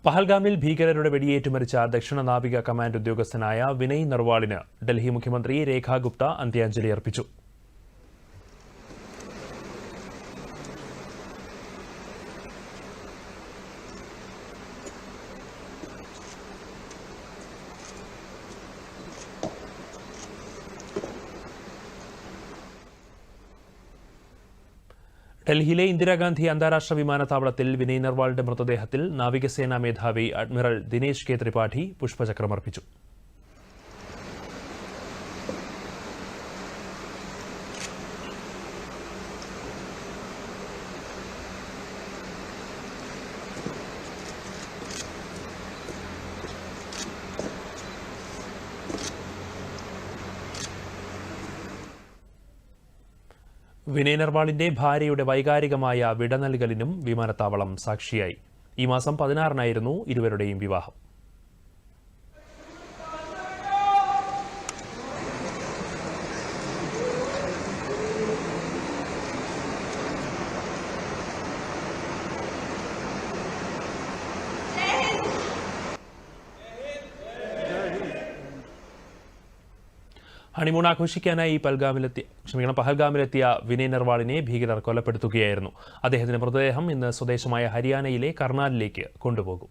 പഹൽഗാമിൽ ഭീകരരുടെ വെടിയേറ്റ് മരിച്ച ദക്ഷിണ നാവിക കമാൻഡ് ഉദ്യോഗസ്ഥനായ വിനയ് നർവാളിന് ഡൽഹി മുഖ്യമന്ത്രി രേഖ ഗുപ്ത അന്ത്യാഞ്ജലി അർപ്പിച്ചു. ഡൽഹിയിലെ ഇന്ദിരാഗാന്ധി അന്താരാഷ്ട്ര വിമാനത്താവളത്തിൽ വിനയ് നർവാളിന്റെ മൃതദേഹത്തിൽ നാവികസേനാ മേധാവി അഡ്മിറൽ ദിനേശ് കെ ത്രിപാഠി പുഷ്പചക്രമർപ്പിച്ചു. വിനയ് നർവാളിന്റെ ഭാര്യയുടെ വൈകാരികമായ വിടനൽകലിനും വിമാനത്താവളം സാക്ഷിയായി. ഈ മാസം 16-നായിരുന്നു ഇരുവരുടെയും വിവാഹം. ഹണിമൂൺ ആഘോഷിക്കാനായി പഹൽഗാമിലെത്തിയ വിനയ് നർവാളിനെ ഭീകരർ കൊലപ്പെടുത്തുകയായിരുന്നു. അദ്ദേഹത്തിന്റെ മൃതദേഹം ഇന്ന് സ്വദേശമായ ഹരിയാനയിലെ കർണാലിലേക്ക് കൊണ്ടുപോകും.